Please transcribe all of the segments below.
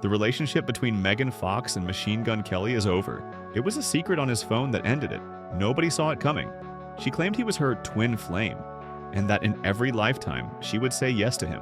The relationship between Megan Fox and Machine Gun Kelly is over. It was a secret on his phone that ended it. Nobody saw it coming. She claimed he was her twin flame, and that in every lifetime she would say yes to him.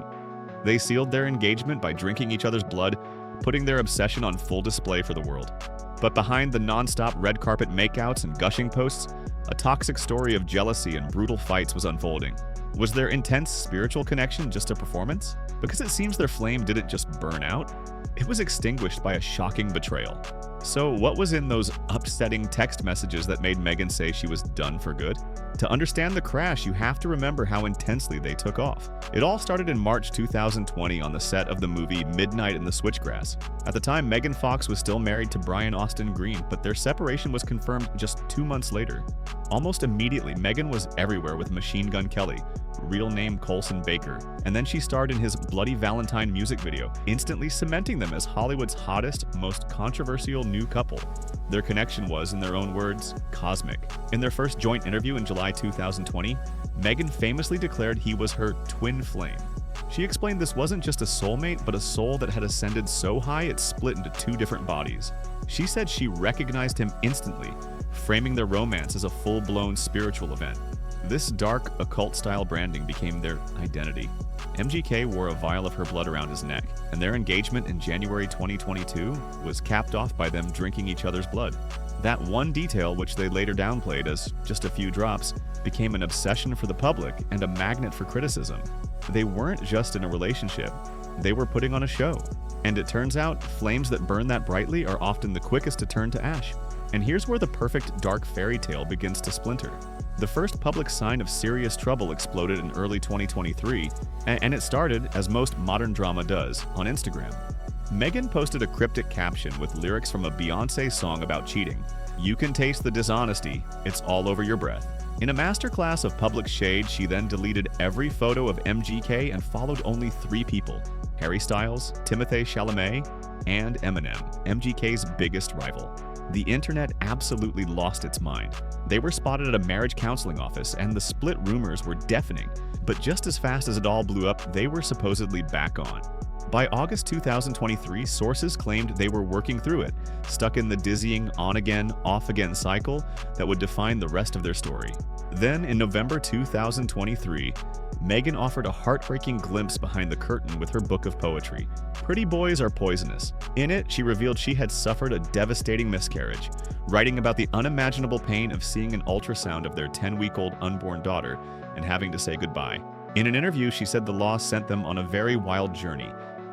They sealed their engagement by drinking each other's blood, putting their obsession on full display for the world. But behind the non-stop red carpet makeouts and gushing posts, a toxic story of jealousy and brutal fights was unfolding. Was their intense spiritual connection just a performance? Because it seems their flame didn't just burn out, it was extinguished by a shocking betrayal. So what was in those upsetting text messages that made Megan say she was done for good? To understand the crash, you have to remember how intensely they took off. It all started in March 2020 on the set of the movie Midnight in the Switchgrass. At the time, Megan Fox was still married to Brian Austin Green, but their separation was confirmed just 2 months later. Almost immediately, Megan was everywhere with Machine Gun Kelly, real name Colson Baker, and then she starred in his Bloody Valentine music video, instantly cementing them as Hollywood's hottest, most controversial new couple. Their connection was, in their own words, cosmic. In their first joint interview in July 2020, Megan famously declared he was her twin flame. She explained this wasn't just a soulmate, but a soul that had ascended so high it split into 2 different bodies. She said she recognized him instantly, framing their romance as a full-blown spiritual event. This dark, occult-style branding became their identity. MGK wore a vial of her blood around his neck, and their engagement in January 2022 was capped off by them drinking each other's blood. That one detail, which they later downplayed as just a few drops, became an obsession for the public and a magnet for criticism. They weren't just in a relationship, they were putting on a show. And it turns out, flames that burn that brightly are often the quickest to turn to ash. And here's where the perfect dark fairy tale begins to splinter. The first public sign of serious trouble exploded in early 2023, and it started, as most modern drama does, on Instagram. Megan posted a cryptic caption with lyrics from a Beyoncé song about cheating. "You can taste the dishonesty, it's all over your breath." In a masterclass of public shade, she then deleted every photo of MGK and followed only 3 people: Harry Styles, Timothée Chalamet, and Eminem, MGK's biggest rival. The internet absolutely lost its mind. They were spotted at a marriage counseling office, and the split rumors were deafening. But just as fast as it all blew up, they were supposedly back on. By August 2023, sources claimed they were working through it, stuck in the dizzying on-again, off-again cycle that would define the rest of their story. Then, in November 2023, Megan offered a heartbreaking glimpse behind the curtain with her book of poetry, Pretty Boys Are Poisonous. In it, she revealed she had suffered a devastating miscarriage, writing about the unimaginable pain of seeing an ultrasound of their 10-week-old unborn daughter and having to say goodbye. In an interview, she said the loss sent them on a very wild journey,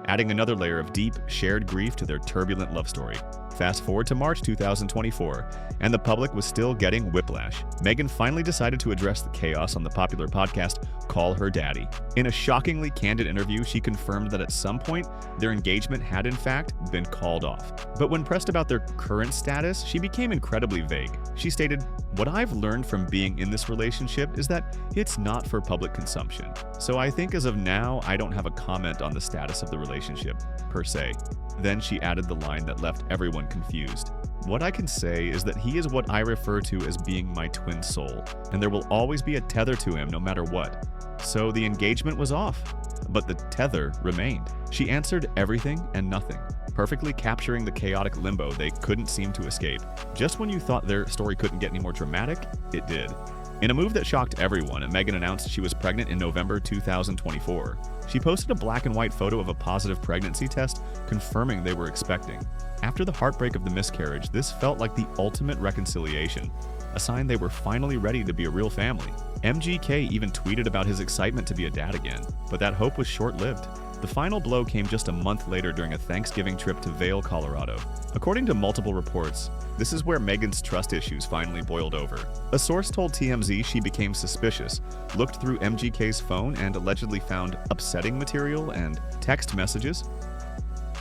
adding another layer of deep, shared grief to their turbulent love story. Fast forward to March 2024, and the public was still getting whiplash. Megan finally decided to address the chaos on the popular podcast Call Her Daddy. In a shockingly candid interview, she confirmed that at some point, their engagement had in fact been called off. But when pressed about their current status, she became incredibly vague. She stated, "What I've learned from being in this relationship is that it's not for public consumption. So I think as of now, I don't have a comment on the status of the relationship, per se." Then she added the line that left everyone confused. "What I can say is that he is what I refer to as being my twin soul, and there will always be a tether to him no matter what." So the engagement was off, but the tether remained. She answered everything and nothing, perfectly capturing the chaotic limbo they couldn't seem to escape. Just when you thought their story couldn't get any more dramatic, it did. In a move that shocked everyone, Megan announced she was pregnant in November 2024. She posted a black and white photo of a positive pregnancy test, confirming they were expecting. After the heartbreak of the miscarriage, this felt like the ultimate reconciliation, a sign they were finally ready to be a real family. MGK even tweeted about his excitement to be a dad again, but that hope was short-lived. The final blow came just a month later during a Thanksgiving trip to Vail, Colorado. According to multiple reports, this is where Megan's trust issues finally boiled over. A source told TMZ she became suspicious, looked through MGK's phone, and allegedly found upsetting material and text messages.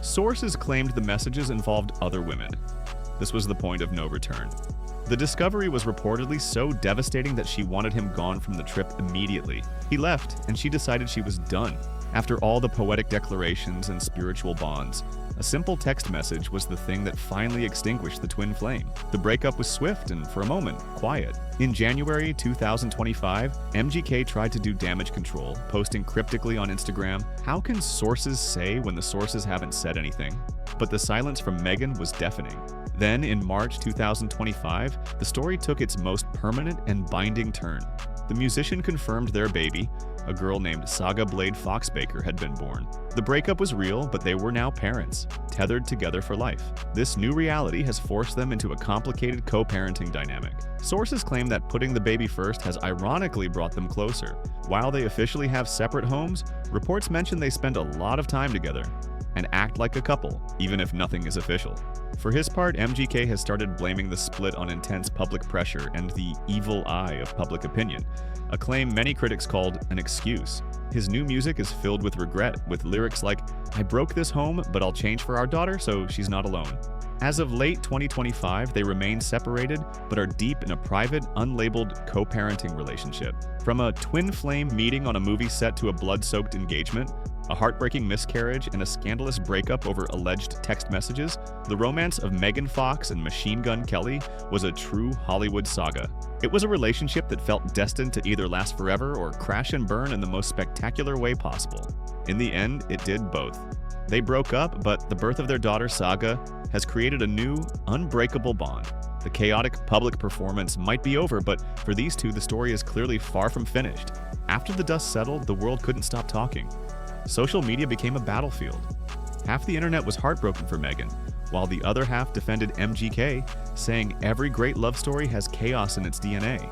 Sources claimed the messages involved other women. This was the point of no return. The discovery was reportedly so devastating that she wanted him gone from the trip immediately. He left, and she decided she was done. After all the poetic declarations and spiritual bonds, a simple text message was the thing that finally extinguished the twin flame. The breakup was swift and, for a moment, quiet. In January 2025, MGK tried to do damage control, posting cryptically on Instagram, "How can sources say when the sources haven't said anything?" but the silence from Meghan was deafening. Then, in March 2025, the story took its most permanent and binding turn. The musician confirmed their baby, a girl named Saga Blade Foxbaker, had been born. The breakup was real, but they were now parents, tethered together for life. This new reality has forced them into a complicated co-parenting dynamic. Sources claim that putting the baby first has ironically brought them closer. While they officially have separate homes, reports mention they spend a lot of time together and act like a couple, even if nothing is official. For his part, MGK has started blaming the split on intense public pressure and the evil eye of public opinion, a claim many critics called an excuse. His new music is filled with regret, with lyrics like, "I broke this home, but I'll change for our daughter so she's not alone." As of late 2025, they remain separated, but are deep in a private, unlabeled co-parenting relationship. From a twin flame meeting on a movie set to a blood-soaked engagement, a heartbreaking miscarriage, and a scandalous breakup over alleged text messages, the romance of Megan Fox and Machine Gun Kelly was a true Hollywood saga. It was a relationship that felt destined to either last forever or crash and burn in the most spectacular way possible. In the end, it did both. They broke up, but the birth of their daughter, Saga, has created a new, unbreakable bond. The chaotic public performance might be over, but for these two, the story is clearly far from finished. After the dust settled, the world couldn't stop talking. Social media became a battlefield. Half the internet was heartbroken for Meghan, while the other half defended MGK, saying every great love story has chaos in its DNA.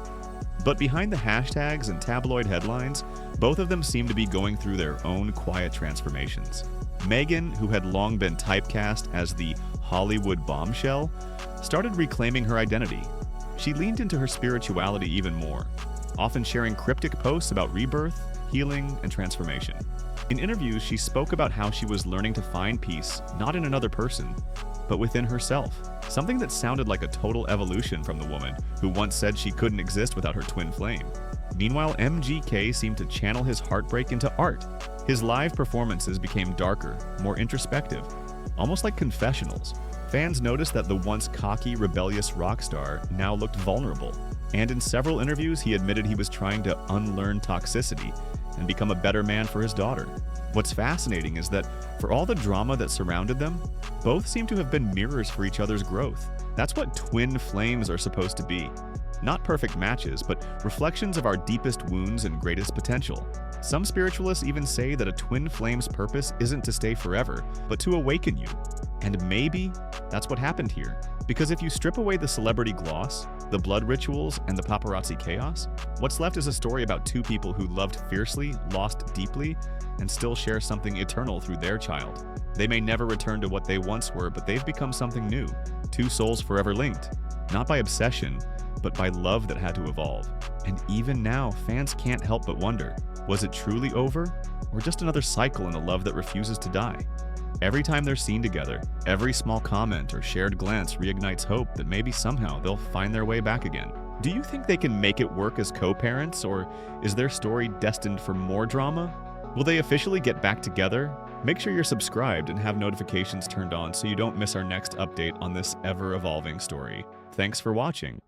But behind the hashtags and tabloid headlines, both of them seem to be going through their own quiet transformations. Meghan, who had long been typecast as the Hollywood bombshell, started reclaiming her identity. She leaned into her spirituality even more, often sharing cryptic posts about rebirth, healing, and transformation. In interviews, she spoke about how she was learning to find peace not in another person, but within herself, something that sounded like a total evolution from the woman who once said she couldn't exist without her twin flame. Meanwhile, MGK seemed to channel his heartbreak into art. His live performances became darker, more introspective, almost like confessionals. Fans noticed that the once cocky, rebellious rock star now looked vulnerable, and in several interviews he admitted he was trying to unlearn toxicity and become a better man for his daughter. What's fascinating is that for all the drama that surrounded them, both seem to have been mirrors for each other's growth. That's what twin flames are supposed to be. Not perfect matches, but reflections of our deepest wounds and greatest potential. Some spiritualists even say that a twin flame's purpose isn't to stay forever, but to awaken you. And maybe that's what happened here. Because if you strip away the celebrity gloss, the blood rituals, and the paparazzi chaos, what's left is a story about two people who loved fiercely, lost deeply, and still share something eternal through their child. They may never return to what they once were, but they've become something new. Two souls forever linked, not by obsession, but by love that had to evolve. And even now, fans can't help but wonder, was it truly over, or just another cycle in a love that refuses to die? Every time they're seen together, every small comment or shared glance reignites hope that maybe somehow they'll find their way back again. Do you think they can make it work as co-parents, or is their story destined for more drama? Will they officially get back together? Make sure you're subscribed and have notifications turned on so you don't miss our next update on this ever-evolving story. Thanks for watching.